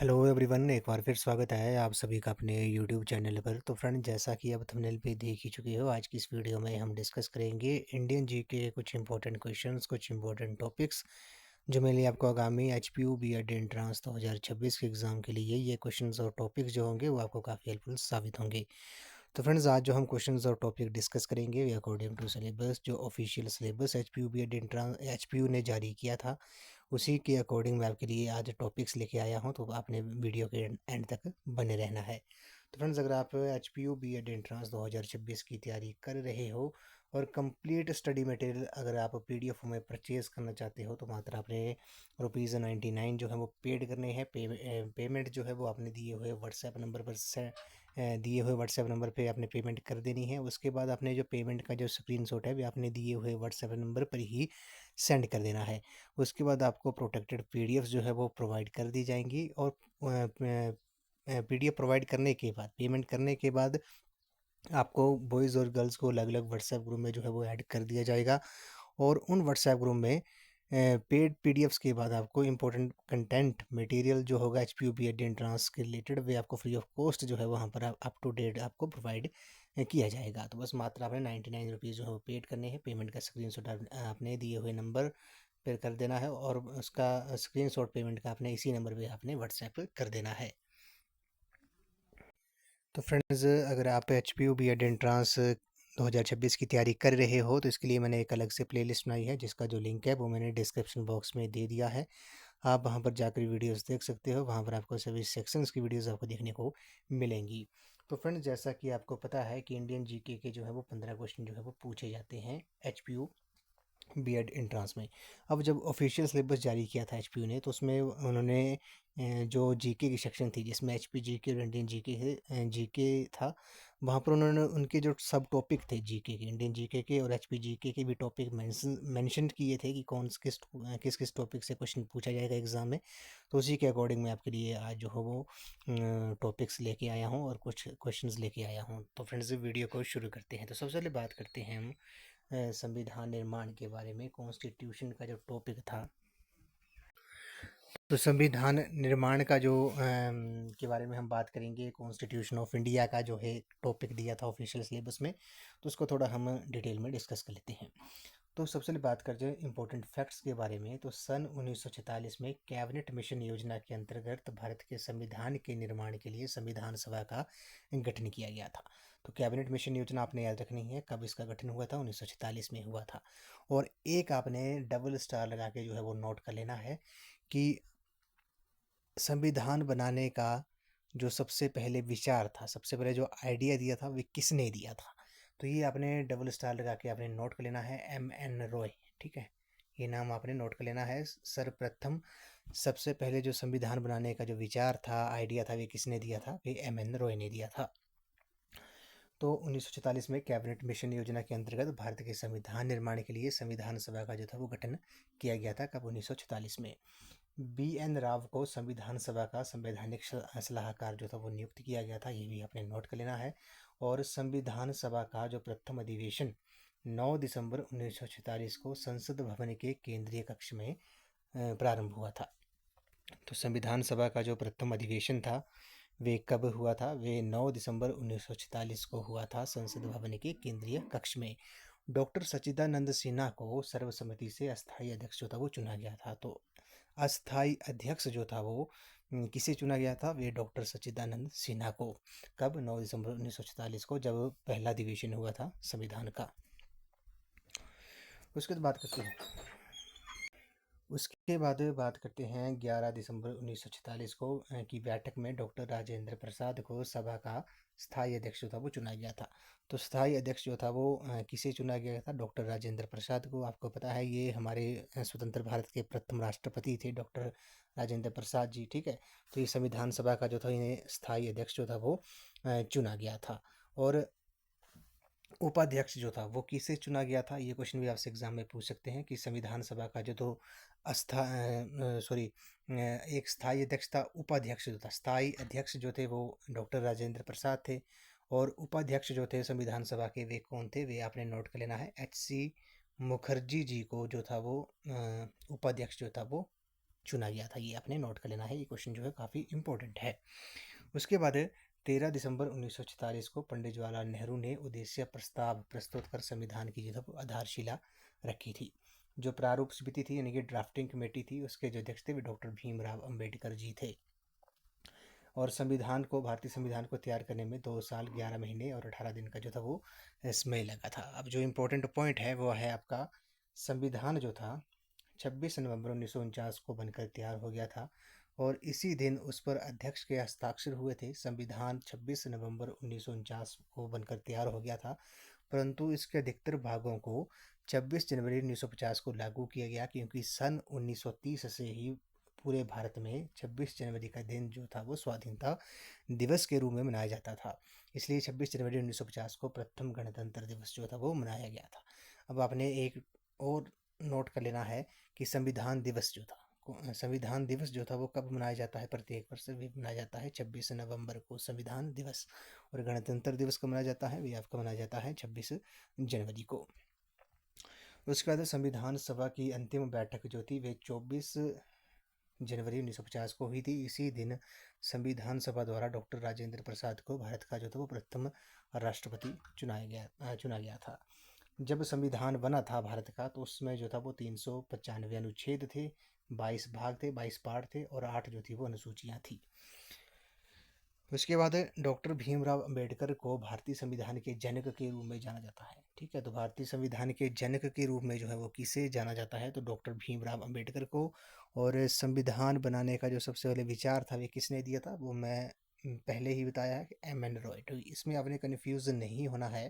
Hello everyone, एक बार फिर स्वागत है आप सभी का अपने यूट्यूब चैनल पर। तो फ्रेंड, जैसा कि आप थंबनेल पे देख ही चुके हो, आज की इस वीडियो में हम डिस्कस करेंगे इंडियन जी के कुछ इंपॉर्टेंट क्वेश्चंस, कुछ इंपॉर्टेंट टॉपिक्स जो मेरे लिए आपको आगामी H P U B Ed entrance 2026 के एग्ज़ाम के लिए ये क्वेश्चंस और टॉपिक्स जो होंगे वो आपको काफ़ी हेल्पफुल साबित होंगे। तो फ्रेंड्स, आज जो हम क्वेश्चंस और टॉपिक डिस्कस करेंगे वे अकॉर्डिंग टू सिलेबस, जो official syllabus H P U B Ed H P U ने जारी किया था उसी के अकॉर्डिंग मैं आपके लिए आज टॉपिक्स लेके आया हूँ। तो आपने वीडियो के एंड तक बने रहना है। तो फ्रेंड्स, अगर आप H P U B Ed entrance 2026 की तैयारी कर रहे हो और कंप्लीट स्टडी मटेरियल अगर आप पी डी एफ में परचेज़ करना चाहते हो तो मात्र आपने ₹99 जो है वो पेड करने हैं। पेमेंट जो है वो आपने दिए हुए व्हाट्सएप नंबर पे आपने पेमेंट कर देनी है। उसके बाद आपने जो पेमेंट का जो स्क्रीनशॉट है वो आपने दिए हुए व्हाट्सएप नंबर पर ही सेंड कर देना है। उसके बाद आपको प्रोटेक्टेड पीडीएफ जो है वो प्रोवाइड कर दी जाएंगी और पीडीएफ प्रोवाइड करने के बाद, पेमेंट करने के बाद आपको बॉयज़ और गर्ल्स को अलग अलग व्हाट्सएप ग्रुप में जो है वो ऐड कर दिया जाएगा। और उन व्हाट्सएप ग्रुप में पेड पीडीएफ्स के बाद आपको इंपॉर्टेंट कंटेंट मटेरियल जो होगा H P U B Ed entrance के रिलेटेड वे आपको फ्री ऑफ कॉस्ट जो है वहाँ पर अप टू डेट आपको प्रोवाइड किया जाएगा। तो बस मात्र आपने ₹99 जो है वो पेड करने हैं। पेमेंट का स्क्रीनशॉट आपने दिए हुए नंबर पे कर देना है और उसका स्क्रीनशॉट पेमेंट का आपने इसी नंबर पे आपने व्हाट्सएप कर देना है। तो फ्रेंड्स, अगर आप H P U B Ed entrance 2026 की तैयारी कर रहे हो तो इसके लिए मैंने एक अलग से प्लेलिस्ट बनाई है जिसका जो लिंक है वो मैंने डिस्क्रिप्शन बॉक्स में दे दिया है। आप वहां पर जाकर वीडियोस देख सकते हो। वहां पर आपको सभी सेक्शंस की वीडियोस आपको देखने को मिलेंगी। तो फ्रेंड्स, जैसा कि आपको पता है कि इंडियन जीके के जो है वो 15 क्वेश्चन जो है वो पूछे जाते हैं H P U B Ed entrance में। अब जब ऑफिशियल सिलेबस जारी किया था एचपीयू ने तो उसमें उन्होंने जो जीके की सेक्शन थी जिसमें एचपी जीके और इंडियन जीके था, वहाँ पर उन्होंने उनके जो सब टॉपिक थे जीके के, इंडियन जीके के और एचपी जीके के भी टॉपिक मेंशन किए थे कि कौन किस किस टॉपिक से क्वेश्चन पूछा जाएगा एग्जाम में। तो उसी के अकॉर्डिंग मैं आपके लिए आज जो है वो टॉपिक्स लेके आया हूँ और कुछ क्वेश्चंस लेके आया हूँ। तो फ्रेंड्स, वीडियो को शुरू करते हैं। तो सबसे पहले बात करते हैं हम संविधान निर्माण के बारे में। कॉन्स्टिट्यूशन का जो टॉपिक था, तो संविधान निर्माण का जो के बारे में हम बात करेंगे। कॉन्स्टिट्यूशन ऑफ इंडिया का जो है टॉपिक दिया था ऑफिशियल सिलेबस में, तो उसको थोड़ा हम डिटेल में डिस्कस कर लेते हैं। तो सबसे पहले बात करते हैं इंपॉर्टेंट फैक्ट्स के बारे में। तो सन 1946 में कैबिनेट मिशन योजना के अंतर्गत भारत के संविधान के निर्माण के लिए संविधान सभा का गठन किया गया था। तो कैबिनेट मिशन योजना आपने याद रखनी है, कब इसका गठन हुआ था? 1946 में हुआ था। और एक आपने डबल स्टार लगा के जो है वो नोट कर लेना है कि संविधान बनाने का जो सबसे पहले विचार था, सबसे पहले जो आइडिया दिया था, वे किसने दिया था? तो ये आपने डबल स्टार लगा के आपने नोट कर लेना है, एम एन रॉय। ठीक है, ये नाम आपने नोट कर लेना है। सर्वप्रथम सबसे पहले जो संविधान बनाने का जो विचार था, आइडिया था, वे किसने दिया था? वे एम एन रॉय ने दिया था। तो 1946 में कैबिनेट मिशन योजना के अंतर्गत भारत के संविधान निर्माण के लिए संविधान सभा का जो था वो गठन किया गया था। कब? 1946 में। बी एन राव को संविधान सभा का संवैधानिक सलाहकार जो था वो नियुक्त किया गया था, ये भी आपने नोट कर लेना है। और संविधान सभा का जो प्रथम अधिवेशन 9 दिसंबर 1946 को संसद भवन के केंद्रीय कक्ष में प्रारंभ हुआ था। तो संविधान सभा का जो प्रथम अधिवेशन था वे कब हुआ था? वे 9 दिसंबर 1946 को हुआ था संसद भवन के केंद्रीय कक्ष में। डॉक्टर सच्चिदानंद सिन्हा को सर्वसम्मति से अस्थायी अध्यक्ष जो था वो चुना गया था। तो अस्थायी अध्यक्ष जो था वो किसे चुना गया था? वे डॉक्टर सच्चिदानंद सिन्हा को। कब? 9 दिसंबर 1946 को, जब पहला अधिवेशन हुआ था संविधान का। उसके बाद बात करते हैं उसके बाद बात करते हैं 11 दिसंबर 1946 को की बैठक में डॉक्टर राजेंद्र प्रसाद को सभा का स्थायी अध्यक्ष जो था वो चुना गया था। तो स्थायी अध्यक्ष जो था वो किसे चुना गया था? डॉक्टर राजेंद्र प्रसाद को। आपको पता है ये हमारे स्वतंत्र भारत के प्रथम राष्ट्रपति थे डॉक्टर राजेंद्र प्रसाद जी। ठीक है, तो ये संविधान सभा का जो था इन्हें स्थायी अध्यक्ष जो था वो चुना गया था। और उपाध्यक्ष जो था वो किसे चुना गया था? ये क्वेश्चन भी आपसे एग्जाम में पूछ सकते हैं कि संविधान सभा का जो तो अस्था सॉरी एक स्थायी अध्यक्ष था, उपाध्यक्ष जो था। स्थायी अध्यक्ष जो थे वो डॉक्टर राजेंद्र प्रसाद थे और उपाध्यक्ष जो थे संविधान सभा के वे कौन थे? वे आपने नोट कर लेना है। एच सी मुखर्जी जी को जो था वो उपाध्यक्ष जो था वो चुना गया था। ये आपने नोट कर लेना है, ये क्वेश्चन जो है काफ़ी इंपॉर्टेंट है। उसके बाद 13 दिसंबर 1944 को पंडित जवाहरलाल नेहरू ने उद्देश्य प्रस्ताव प्रस्तुत कर संविधान की जो है आधारशिला रखी थी। जो प्रारूप समिति थी यानी कि ड्राफ्टिंग कमेटी थी, उसके जो अध्यक्ष थे वे डॉक्टर भीमराव अंबेडकर जी थे। और भारतीय संविधान को तैयार करने में 2 साल 11 महीने और 18 दिन का जो था वो समय लगा था। अब जो इम्पोर्टेंट पॉइंट है वो है आपका, संविधान जो था 26 नवंबर 1949 को बनकर तैयार हो गया था और इसी दिन उस पर अध्यक्ष के हस्ताक्षर हुए थे। संविधान 26 नवंबर 1949 को बनकर तैयार हो गया था, परंतु इसके अधिकतर भागों को 26 जनवरी 1950 को लागू किया गया, क्योंकि सन 1930 से ही पूरे भारत में 26 जनवरी का दिन जो था वो स्वाधीनता दिवस के रूप में मनाया जाता था। इसलिए 26 जनवरी 1950 को प्रथम गणतंत्र दिवस जो था वो मनाया गया था। अब आपने एक और नोट कर लेना है कि संविधान दिवस जो था वो कब मनाया जाता है, प्रत्येक वर्ष भी मनाया जाता है 26 नवंबर को संविधान दिवस। और गणतंत्र दिवस कब मनाया जाता है, वह आपका मनाया जाता है 26 जनवरी को। उसके बाद संविधान सभा की अंतिम बैठक जो थी वे 24 जनवरी 1950 को हुई थी। इसी दिन संविधान सभा द्वारा डॉक्टर राजेंद्र प्रसाद को भारत का जो था वो प्रथम राष्ट्रपति चुना गया था। जब संविधान बना था भारत का, तो उसमें जो था वो 395 अनुच्छेद थे, 22 भाग थे, 22 पार्ट थे और 8 जो थी वो अनुसूचियाँ थी। उसके बाद डॉक्टर भीमराव अंबेडकर को भारतीय संविधान के जनक के रूप में जाना जाता है। ठीक है, तो भारतीय संविधान के जनक के रूप में जो है वो किसे जाना जाता है, तो डॉक्टर भीमराव अंबेडकर को। और संविधान बनाने का जो सबसे पहले विचार था वे किसने दिया था, वो मैं पहले ही बताया है कि एम.एन. रॉय। तो इसमें आपने कन्फ्यूज नहीं होना है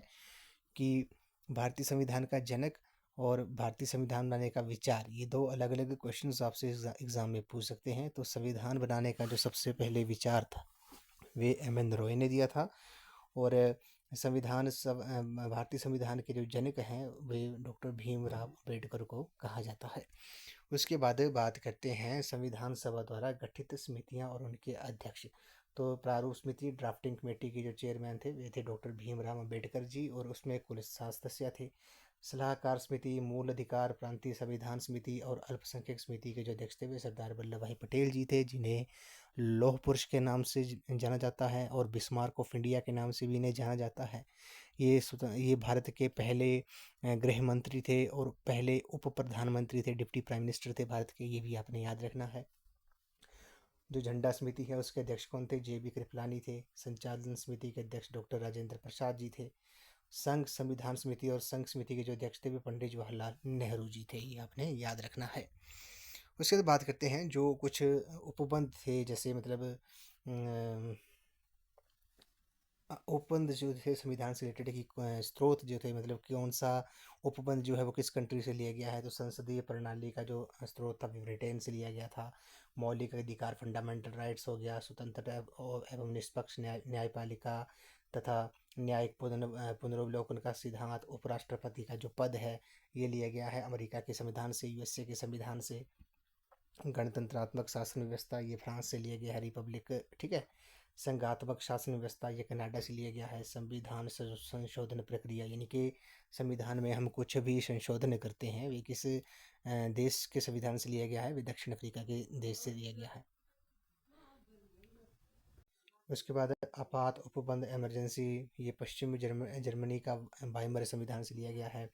कि भारतीय संविधान का जनक और भारतीय संविधान बनाने का विचार, ये दो अलग अलग क्वेश्चंस आपसे एग्जाम में पूछ सकते हैं। तो संविधान बनाने का जो सबसे पहले विचार था वे एम.एन. रॉय ने दिया था। और भारतीय संविधान के जो जनक हैं वे डॉक्टर भीमराव अंबेडकर को कहा जाता है। उसके बाद बात करते हैं संविधान सभा द्वारा गठित समितियां और उनके अध्यक्ष। तो प्रारूप समिति ड्राफ्टिंग कमेटी के जो चेयरमैन थे वे थे डॉक्टर भीमराव अंबेडकर जी, और उसमें कुल 7 सदस्य थे। सलाहकार समिति, मूल अधिकार, प्रांतीय संविधान समिति और अल्पसंख्यक समिति के जो अध्यक्ष थे वे सरदार वल्लभ भाई पटेल जी थे, जिन्हें लौह पुरुष के नाम से जाना जाता है और बिस्मार्क ऑफ इंडिया के नाम से भी इन्हें जाना जाता है। ये भारत के पहले गृह मंत्री थे और पहले उप प्रधानमंत्री थे, डिप्टी प्राइम मिनिस्टर थे भारत के, ये भी आपने याद रखना है। जो झंडा समिति है उसके अध्यक्ष कौन थे, जे.बी. कृपलानी थे। संचालन समिति के अध्यक्ष डॉक्टर राजेंद्र प्रसाद जी थे। संघ संविधान समिति और संघ समिति के जो अध्यक्ष थे वे पंडित जवाहरलाल नेहरू जी थे, ये आपने याद रखना है। उसके बाद बात करते हैं जो कुछ उपबंध थे, जैसे मतलब उपबंध जो थे संविधान से रिलेटेड की स्रोत जो थे, मतलब कौन सा उपबंध जो है वो किस कंट्री से लिया गया है, तो संसदीय प्रणाली का जो स्रोत था ब्रिटेन से लिया गया था। मौलिक अधिकार फंडामेंटल राइट्स हो गया, स्वतंत्रता एवं निष्पक्ष न्यायपालिका तथा न्यायिक पुनर्वलोकन का सिद्धांत, उपराष्ट्रपति का जो पद है ये लिया गया है अमेरिका के संविधान से, यूएसए के संविधान से। गणतंत्रात्मक शासन व्यवस्था ये फ्रांस से लिया गया है, रिपब्लिक। ठीक है, संघात्मक शासन व्यवस्था ये कनाडा से लिया गया है। संविधान संशोधन प्रक्रिया, यानी कि संविधान में हम कुछ भी संशोधन करते हैं वे किस देश के संविधान से लिया गया है, वे दक्षिण अफ्रीका के देश से लिया गया है। उसके बाद आपात उपबंध इमरजेंसी, ये पश्चिमी जर्मनी का वाइमर संविधान से लिया गया है।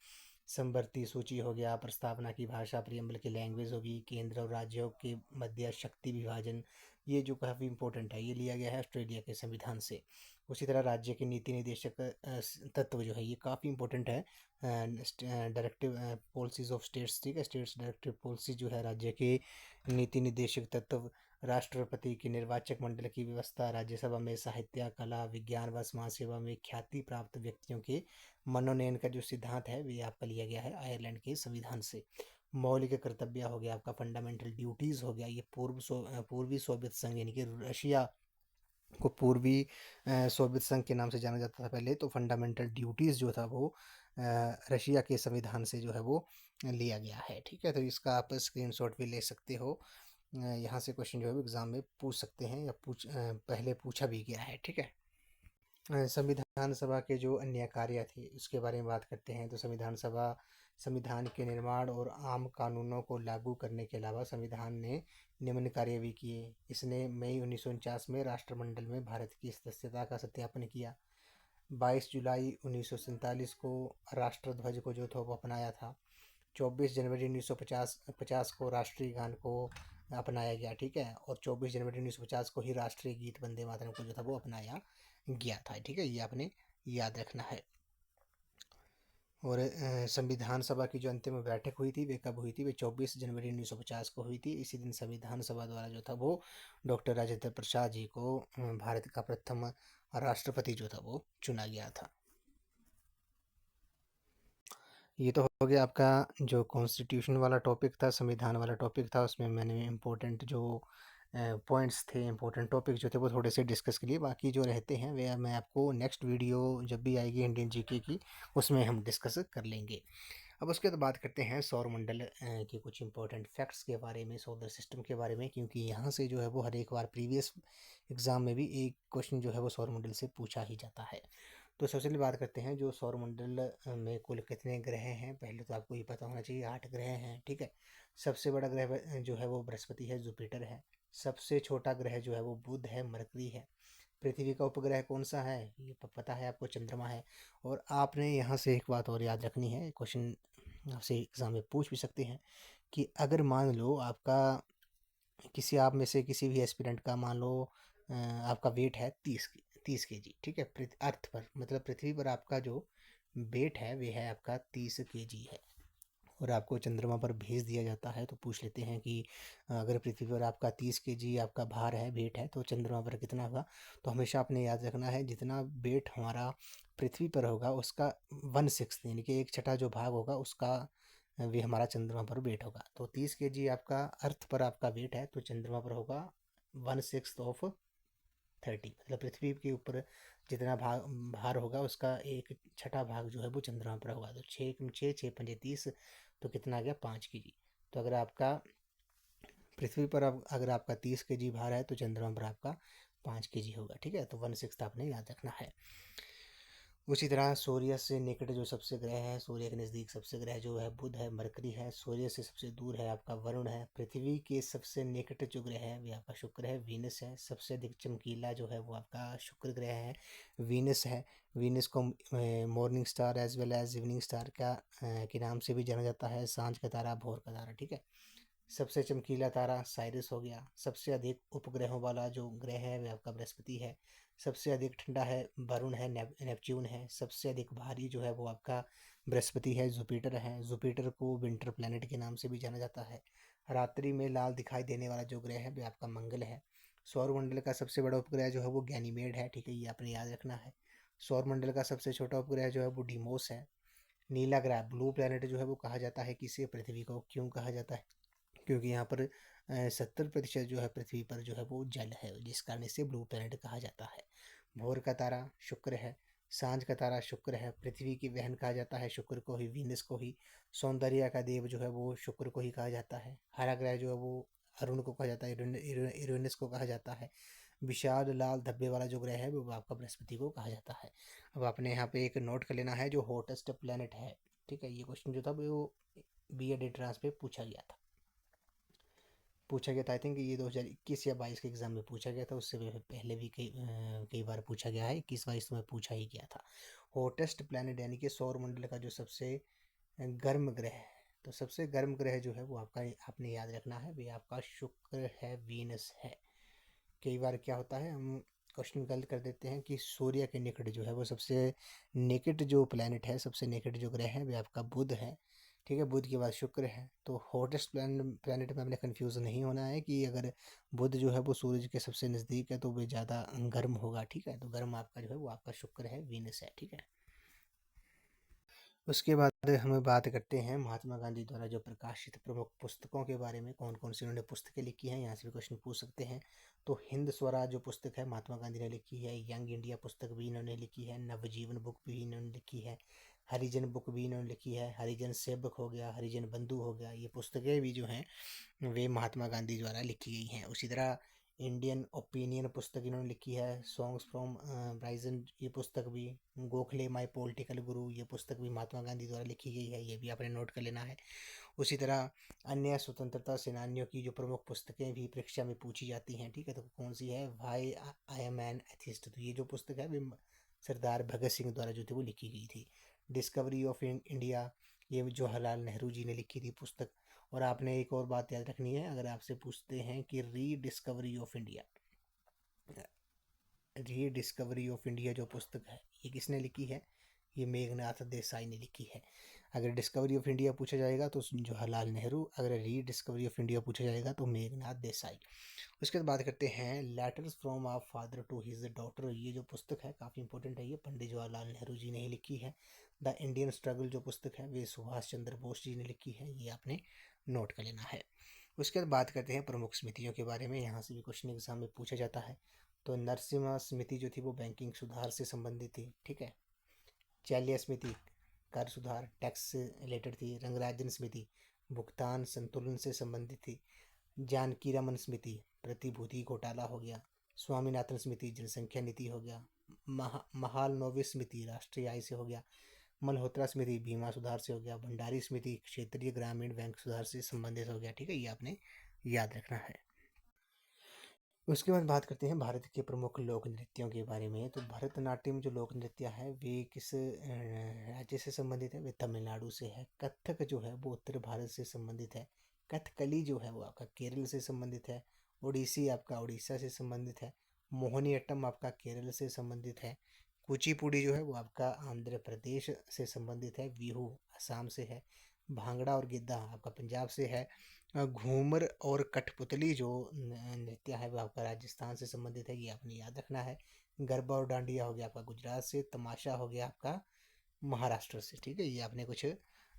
समवर्ती सूची हो गया, प्रस्तावना की भाषा प्रियम्बल की लैंग्वेज होगी, केंद्र और राज्यों के मध्य शक्ति विभाजन, ये जो काफ़ी इंपॉर्टेंट है, ये लिया गया है ऑस्ट्रेलिया के संविधान से। उसी तरह राज्य के नीति निर्देशक तत्व जो है ये काफ़ी इंपॉर्टेंट है, डायरेक्टिव पॉलिसीज ऑफ स्टेट्स। ठीक है, स्टेट्स डायरेक्टिव पॉलिसी जो है राज्य के नीति निर्देशक तत्व, राष्ट्रपति की निर्वाचक मंडल की व्यवस्था, राज्यसभा में साहित्य, कला, विज्ञान व समाज सेवा में ख्याति प्राप्त व्यक्तियों के मनोनयन का जो सिद्धांत है वे आपका लिया गया है आयरलैंड के संविधान से। मौलिक कर्तव्य हो गया आपका, फंडामेंटल ड्यूटीज़ हो गया, ये पूर्वी सोवियत संघ यानी कि रशिया को पूर्वी सोवियत संघ के नाम से जाना जाता था पहले, तो फंडामेंटल ड्यूटीज़ जो था वो रशिया के संविधान से जो है वो लिया गया है। ठीक है, तो इसका आप स्क्रीनशॉट भी ले सकते हो। यहाँ से क्वेश्चन जो है एग्ज़ाम में पूछ सकते हैं या पहले पूछा भी गया है। ठीक है, संविधान सभा के जो अन्य कार्य थे उसके बारे में बात करते हैं। तो संविधान सभा संविधान के निर्माण और आम कानूनों को लागू करने के अलावा संविधान ने निम्न कार्य भी किए। इसने मई 1949 में राष्ट्रमंडल में भारत की सदस्यता का सत्यापन किया। 22 जुलाई 1947 को राष्ट्रध्वज को जो था वो अपनाया था। 24 जनवरी 1950 को राष्ट्रीय गान को अपनाया गया, ठीक है। और 24 जनवरी 1950 को ही राष्ट्रीय गीत वंदे मातरम को जो था वो अपनाया गया था, ठीक है। ये आपने याद रखना है। और संविधान सभा की जो अंतिम बैठक हुई थी वे कब हुई थी? वे 24 जनवरी 1950 को हुई थी। इसी दिन संविधान सभा द्वारा जो था वो डॉक्टर राजेंद्र प्रसाद जी को भारत का प्रथम राष्ट्रपति जो था वो चुना गया था। ये तो हो गया आपका जो कॉन्स्टिट्यूशन वाला टॉपिक था, संविधान वाला टॉपिक था। उसमें मैंने इम्पोर्टेंट जो पॉइंट्स थे, इम्पोर्टेंट टॉपिक जो थे वो थोड़े से डिस्कस के लिए, बाकी जो रहते हैं वे मैं आपको नेक्स्ट वीडियो जब भी आएगी इंडियन जीके की उसमें हम डिस्कस कर लेंगे। अब उसके बाद बात करते हैं सौरमंडल के कुछ इंपॉर्टेंट फैक्ट्स के बारे में, सोलर सिस्टम के बारे में, क्योंकि यहाँ से जो है वो हर एक बार प्रीवियस एग्जाम में भी एक क्वेश्चन जो है वो सौरमंडल से पूछा ही जाता है। तो सबसे पहले बात करते हैं जो सौरमंडल में कुल कितने ग्रह हैं। पहले तो आपको ये पता होना चाहिए 8 ग्रह हैं, ठीक है। सबसे बड़ा ग्रह जो है वो बृहस्पति है, जुपिटर है। सबसे छोटा ग्रह जो है वो बुध है, मरकरी है। पृथ्वी का उपग्रह कौन सा है? ये पता है आपको, चंद्रमा है। और आपने यहाँ से एक बात और याद रखनी है, क्वेश्चन आपसे एग्जाम में पूछ भी सकते हैं कि अगर मान लो आपका किसी आप में से किसी भी एस्पिरेंट का मान लो आपका वेट है 30 केजी, ठीक है। अर्थ पर मतलब पृथ्वी पर आपका जो वेट है वे है आपका 30 केजी है, और आपको चंद्रमा पर भेज दिया जाता है। तो पूछ लेते हैं कि अगर पृथ्वी पर आपका 30 केजी आपका भार है, वेट है, तो चंद्रमा पर कितना होगा? तो हमेशा आपने याद रखना है जितना वेट हमारा पृथ्वी पर होगा उसका 1/6 यानी कि 1/6 जो भाग होगा उसका वे हमारा चंद्रमा पर वेट होगा। तो 30 केजी आपका अर्थ पर आपका वेट है, तो चंद्रमा पर होगा 1/6 ऑफ 30, मतलब पृथ्वी के ऊपर जितना भार होगा उसका 1/6 भाग जो है वो चंद्रमा पर होगा। तो 6 6 6 5 30, तो कितना आ गया? 5 केजी। तो अगर आपका पृथ्वी पर अगर आपका 30 केजी भार है तो चंद्रमा पर आपका 5 केजी होगा, ठीक है। तो 1/6 आपने याद रखना है। उसी तरह सूर्य से निकट जो सबसे ग्रह है, सूर्य के नज़दीक सबसे ग्रह जो है बुध है, मरकरी है। सूर्य से सबसे दूर है आपका वरुण है। पृथ्वी के सबसे निकट जो ग्रह है वे आपका शुक्र है, वीनस है। सबसे अधिक चमकीला जो है वो आपका शुक्र ग्रह है, वीनस है। वीनस को morning star as well as evening star के नाम से भी जाना जाता है, सांझ का तारा, भोर का तारा, ठीक है। सबसे चमकीला तारा साइरस हो गया। सबसे अधिक उपग्रहों वाला जो ग्रह है वह आपका बृहस्पति है। सबसे अधिक ठंडा है वरुण है, नेपच्यून है। सबसे अधिक भारी जो है वो आपका बृहस्पति है, जुपिटर है। जुपिटर को विंटर प्लैनेट के नाम से भी जाना जाता है। रात्रि में लाल दिखाई देने वाला जो ग्रह है वह आपका मंगल है। सौरमंडल का सबसे बड़ा उपग्रह जो है वो गैनीमेड है, ठीक है, ये आपने याद रखना है। सौरमंडल का सबसे छोटा उपग्रह जो है वो डिमोस है। नीला ग्रह ब्लू प्लैनेट जो है वो कहा जाता है किसे? पृथ्वी को। क्यों कहा जाता है? क्योंकि यहाँ पर 70% जो है पृथ्वी पर जो है वो जल है, जिस कारण इसे ब्लू प्लैनेट कहा जाता है। भोर का तारा शुक्र है। सांझ का तारा शुक्र है। पृथ्वी की बहन कहा जाता है शुक्र को ही, वीनस को ही। सौंदर्य का देव जो है वो शुक्र को ही कहा जाता है। हरा ग्रह जो है वो अरुण को कहा जाता है, यूरेनस को कहा जाता है। विशाल लाल धब्बे वाला जो ग्रह है वो आपका बृहस्पति को कहा जाता है। अब आपने यहाँ पे एक नोट कर लेना है जो हॉटेस्ट प्लैनेट है, ठीक है। ये क्वेश्चन जो था वो बी.एड एंट्रेंस पे पूछा गया था। आई थिंक ये 2021 या 22 के एग्जाम में पूछा गया था। उससे पहले भी कई बार पूछा गया है। 21-22 में पूछा ही गया था। हॉटेस्ट प्लैनेट यानी कि सौर मंडल का जो सबसे गर्म ग्रह है, तो सबसे गर्म ग्रह जो है वो आपका आपने याद रखना है, वे आपका शुक्र है, वीनस है। कई बार क्या होता है हम क्वेश्चन गलत कर देते हैं कि सूर्य के निकट जो है वो सबसे निकट जो प्लैनेट है, सबसे निकट जो ग्रह है वे आपका बुध है, ठीक है। बुध के बाद शुक्र है। तो हॉटेस्ट प्लैनेट में हमने कंफ्यूज नहीं होना है कि अगर बुध जो है वो सूरज के सबसे नज़दीक है तो वो ज़्यादा गर्म होगा, ठीक है। तो गर्म आपका जो है वो आपका शुक्र है, वीनस है, ठीक है। उसके बाद हम बात करते हैं महात्मा गांधी द्वारा जो प्रकाशित प्रमुख पुस्तकों के बारे में, कौन कौन सी उन्होंने पुस्तकें लिखी हैं, यहाँ से भी क्वेश्चन पूछ सकते हैं। तो हिंद स्वराज जो पुस्तक है महात्मा गांधी ने लिखी है। यंग इंडिया पुस्तक भी इन्होंने लिखी है। नवजीवन बुक भी इन्होंने लिखी है। हरिजन बुक भी इन्होंने लिखी है। हरिजन सेवक हो गया, हरिजन बंधु हो गया, ये पुस्तकें भी जो हैं वे महात्मा गांधी द्वारा लिखी गई हैं। उसी तरह इंडियन ओपिनियन पुस्तक इन्होंने लिखी है। सॉन्ग्स फ्रॉम ब्राइजन ये पुस्तक भी। गोखले माय पॉलिटिकल गुरु ये पुस्तक भी महात्मा गांधी द्वारा लिखी गई है, ये भी आपने नोट कर लेना है। उसी तरह अन्य स्वतंत्रता सेनानियों की जो प्रमुख पुस्तकें भी परीक्षा में पूछी जाती हैं, ठीक है, तो कौन सी है? Why I am an atheist, तो ये जो पुस्तक है वे सरदार भगत सिंह द्वारा जो थी वो लिखी गई थी। डिस्कवरी ऑफ इंडिया ये जवाहरलाल नेहरू जी ने लिखी थी पुस्तक। और आपने एक और बात याद रखनी है, अगर आपसे पूछते हैं कि rediscovery of India, rediscovery of India जो पुस्तक है ये किसने लिखी है? ये मेघनाथ देसाई ने लिखी है। अगर डिस्कवरी ऑफ इंडिया पूछा जाएगा तो जवाहरलाल नेहरू, अगर रीडिस्कवरी ऑफ इंडिया पूछा जाएगा तो मेघनाथ देसाई। उसके बाद बात करते हैं letters from our father to his daughter, ये जो पुस्तक है काफ़ी इंपॉर्टेंट है, ये पंडित जवाहरलाल नेहरू जी ने ही लिखी है। द इंडियन स्ट्रगल जो पुस्तक है वे सुभाष चंद्र बोस जी ने लिखी है, ये आपने नोट कर लेना है। उसके बाद बात करते हैं प्रमुख समितियों के बारे में, यहाँ से भी क्वेश्चन एग्जाम में पूछा जाता है। तो नरसिम्हा समिति जो थी वो बैंकिंग सुधार से संबंधित थी, ठीक है। चालिया समिति कर सुधार टैक्स से रिलेटेड थी। रंगराजन समिति भुगतान संतुलन से संबंधित थी। जानकी रमन समिति प्रतिभूति घोटाला हो गया। स्वामीनाथन समिति जनसंख्या नीति हो गया। महालनोबिस समिति राष्ट्रीय आय से हो गया। मल्होत्रा समिति बीमा सुधार से हो गया। भंडारी समिति क्षेत्रीय ग्रामीण बैंक सुधार से संबंधित हो गया, ठीक है, ये आपने याद रखना है। उसके बाद बात करते हैं भारत के प्रमुख लोक नृत्यों के बारे में। तो भरतनाट्यम जो लोक नृत्य है वे किस राज्य से संबंधित है? वे तमिलनाडु से है। कथक जो है वो उत्तर भारत से संबंधित है। कथकली जो है वो आपका केरल से संबंधित है। ओडिसी आपका उड़ीसा से संबंधित है। मोहिनीअट्टम आपका केरल से संबंधित है। कुचिपुड़ी जो है वो आपका आंध्र प्रदेश से संबंधित है। बिहू असम से है। भांगड़ा और गिद्धा आपका पंजाब से है। घूमर और कठपुतली जो नृत्य है वह आपका राजस्थान से संबंधित है, ये आपने याद रखना है। गरबा और डांडिया हो गया आपका गुजरात से। तमाशा हो गया आपका महाराष्ट्र से, ठीक है, ये आपने कुछ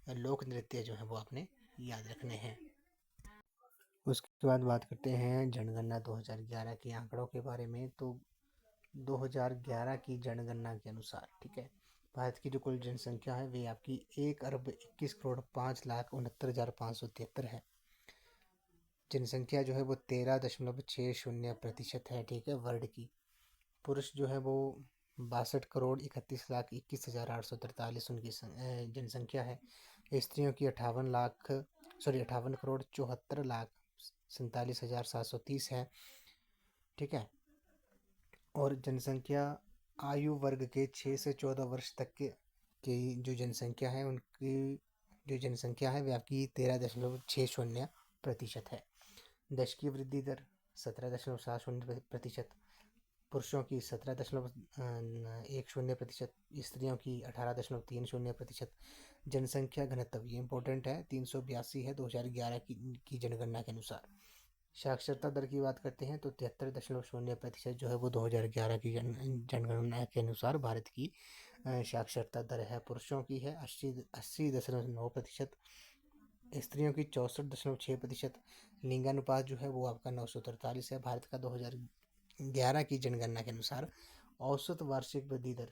लोक नृत्य जो है वो आपने याद रखने हैं। उसके बाद बात करते हैं जनगणना 2011 के आंकड़ों के बारे में। तो 2011 की जनगणना के अनुसार, ठीक है, भारत की जो कुल जनसंख्या है वे आपकी 1,21,05,69,573 है। जनसंख्या जो है वो 13.60% है, ठीक है, वर्ल्ड की। पुरुष जो है वो 62,31,21,843 उनकी जनसंख्या है। स्त्रियों की 58,74,47,47,730 है, ठीक है। और जनसंख्या आयु वर्ग के 6 से 14 वर्ष तक के की जो जनसंख्या है उनकी जो जनसंख्या है वह आपकी 13.60% है। दशकीय वृद्धि दर 17.70%। पुरुषों की 17.10%। स्त्रियों की 18.30%। जनसंख्या घनत्व ये इंपॉर्टेंट है 382 है 2011 की जनगणना के अनुसार। साक्षरता दर की बात करते हैं तो 73.0% जो है वो 2011 की जनगणना के अनुसार भारत की साक्षरता दर है। पुरुषों की है 80.9%। स्त्रियों की 64.6%। लिंगानुपात जो है वो आपका 943 है भारत का 2011 की जनगणना के अनुसार। औसत वार्षिक वृद्धि दर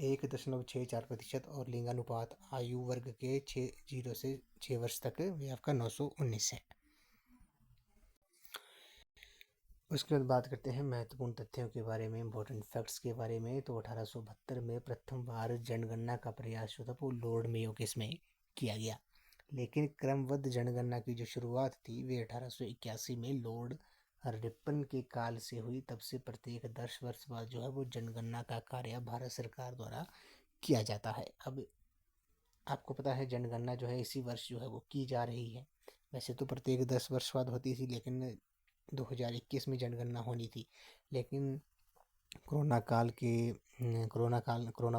1.64% और लिंगानुपात आयु वर्ग के 0 से 6 वर्ष तक ये आपका 919 है। उसके बाद बात करते हैं महत्वपूर्ण तथ्यों के बारे में, इंपॉर्टेंट फैक्ट्स के बारे में। तो 1872 में प्रथम बार जनगणना का प्रयास जो था वो लॉर्ड मेयो केस में किया गया, लेकिन क्रमबद्ध जनगणना की जो शुरुआत थी वे 1881 में लॉर्ड रिपन के काल से हुई। तब से प्रत्येक 10 वर्ष बाद जो है वो जनगणना का कार्य भारत सरकार द्वारा किया जाता है। अब आपको पता है जनगणना जो है इसी वर्ष जो है वो की जा रही है। वैसे तो प्रत्येक 10 वर्ष बाद होती थी, लेकिन 2021 में जनगणना होनी थी, लेकिन कोरोना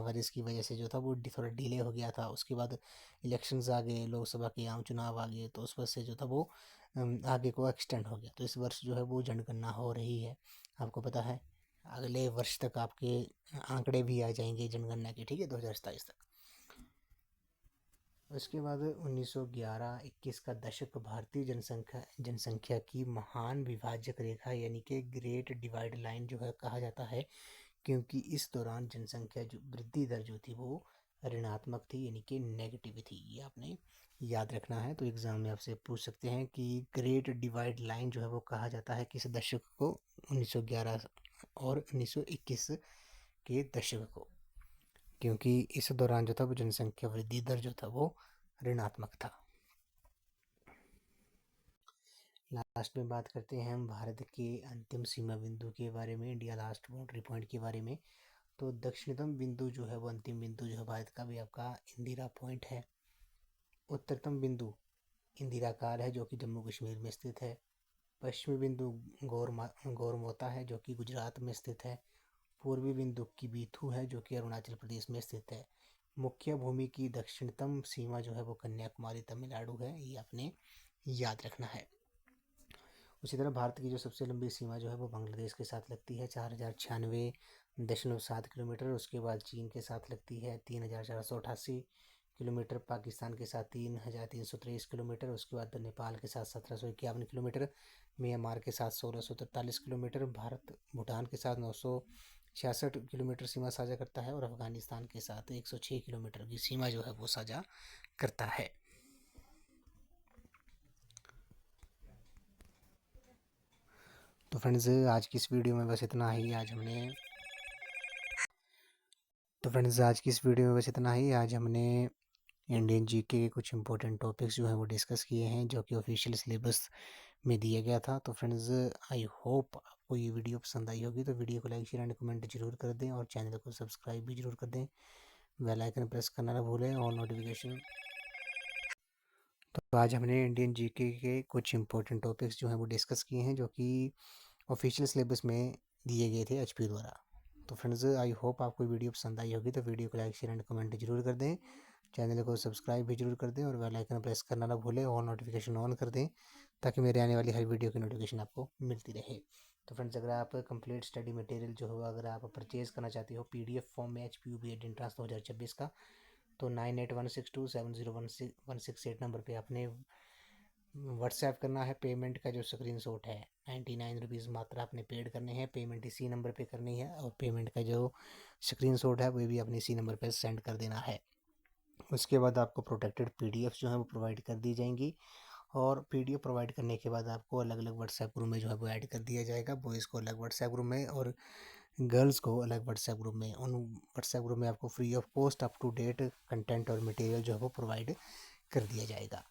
वायरस की वजह से जो था वो थोड़ा डिले हो गया था। उसके बाद इलेक्शंस आ गए, लोकसभा के आम चुनाव आ गए, तो उस वजह से जो था वो आगे को एक्सटेंड हो गया। तो इस वर्ष जो है वो जनगणना हो रही है। आपको पता है अगले वर्ष तक आपके आंकड़े भी आ जाएंगे जनगणना के, ठीक है, 2027 तक। उसके बाद 1911-21 का दशक भारतीय जनसंख्या की महान विभाजक रेखा यानी कि ग्रेट डिवाइड लाइन जो है कहा जाता है, क्योंकि इस दौरान जनसंख्या जो वृद्धि दर जो थी वो ऋणात्मक थी, यानी कि नेगेटिव थी। ये आपने याद रखना है। तो एग्ज़ाम में आपसे पूछ सकते हैं कि ग्रेट डिवाइड लाइन जो है वो कहा जाता है किस दशक को? 1911 और 1921 के दशक को, क्योंकि इस दौरान जो था वो जनसंख्या वृद्धि दर जो था वो ऋणात्मक था। लास्ट में बात करते हैं हम भारत के अंतिम सीमा बिंदु के बारे में, इंडिया लास्ट बाउंड्री पॉइंट के बारे में। तो दक्षिणतम बिंदु जो है वो अंतिम बिंदु जो है भारत का भी आपका इंदिरा पॉइंट है। उत्तरतम बिंदु इंदिराकार है जो कि जम्मू कश्मीर में स्थित है। पश्चिमी बिंदु गौरमोता है जो कि गुजरात में स्थित है। पूर्वी बिंदु किबीथू है जो कि अरुणाचल प्रदेश में स्थित है। मुख्य भूमि की दक्षिणतम सीमा जो है वो कन्याकुमारी तमिलनाडु है। ये आपने याद रखना है। उसी तरह भारत की जो सबसे लंबी सीमा जो है वो बांग्लादेश के साथ लगती है 4096.7 किलोमीटर। उसके बाद चीन के साथ लगती है 3488 किलोमीटर। पाकिस्तान के साथ 3323 किलोमीटर। उसके बाद नेपाल के साथ 1751 किलोमीटर। म्यांमार के साथ 1643 किलोमीटर। भारत भूटान के साथ 966 किलोमीटर सीमा साझा करता है और अफगानिस्तान के साथ 106 किलोमीटर की सीमा जो है वो साझा करता है। तो फ्रेंड्स आज की इस वीडियो में बस इतना ही। आज हमने इंडियन जीके के कुछ इंपॉर्टेंट टॉपिक्स जो हैं वो डिस्कस किए हैं जो कि ऑफिशियल सिलेबस में दिया गया था। तो फ्रेंड्स आई होप आपको ये वीडियो पसंद आई होगी। तो वीडियो को लाइक शेयर एंड कमेंट जरूर कर दें और चैनल को सब्सक्राइब भी जरूर कर दें। बेल आइकन प्रेस करना ना भूलें और नोटिफिकेशन। तो आज हमने इंडियन जीके के कुछ इंपॉर्टेंट टॉपिक्स जो हैं वो डिस्कस किए हैं जो कि ऑफिशियल सिलेबस में दिए गए थे एचपी द्वारा। तो फ्रेंड्स आई होप आपको वीडियो पसंद आई होगी। तो वीडियो को लाइक शेयर एंड कमेंट जरूर कर दें। चैनल को सब्सक्राइब भी जरूर कर दें और बेल आइकन प्रेस करना ना भूलें और नोटिफिकेशन ऑन कर दें ताकि मेरे आने वाली हर वीडियो की नोटिफिकेशन आपको मिलती रहे। तो फ्रेंड्स अगर आप कंप्लीट स्टडी मटेरियल जो होगा अगर आप परचेज़ करना चाहते हो पीडीएफ फॉर्म में एचपीयू बीएड एंट्रेंस 2026 का, तो 9816270168 नंबर पे आपने व्हाट्सएप करना है। पेमेंट का जो स्क्रीनशॉट है 99 रुपीज़ मात्र आपने पेड करने हैं। पेमेंट इसी नंबर पे करनी है और पेमेंट का जो स्क्रीनशॉट है वो भी अपने इसी नंबर पे सेंड कर देना है। उसके बाद आपको प्रोटेक्टेड पीडीएफ जो है वो प्रोवाइड कर दी जाएंगी और पीडीएफ प्रोवाइड करने के बाद आपको अलग अलग व्हाट्सएप ग्रुप में जो है वो ऐड कर दिया जाएगा। बॉयज़ को अलग व्हाट्सएप ग्रुप में और गर्ल्स को अलग व्हाट्सएप ग्रुप में। उन व्हाट्सएप ग्रुप में आपको free of cost up to date content और मटेरियल जो है वो प्रोवाइड कर दिया जाएगा।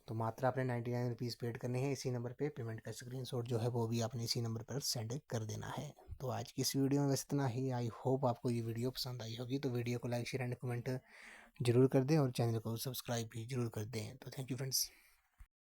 तो मात्र आपने 99 रुपीज़ पेड करने हैं इसी नंबर पे। पेमेंट का स्क्रीनशॉट जो है वो भी आपने इसी नंबर पर सेंड कर देना है। तो आज की इस वीडियो में बस इतना ही। आई होप आपको ये वीडियो पसंद आई होगी। तो वीडियो को लाइक शेयर एंड कमेंट जरूर कर दें और चैनल को सब्सक्राइब भी जरूर कर दें। तो थैंक यू फ्रेंड्स।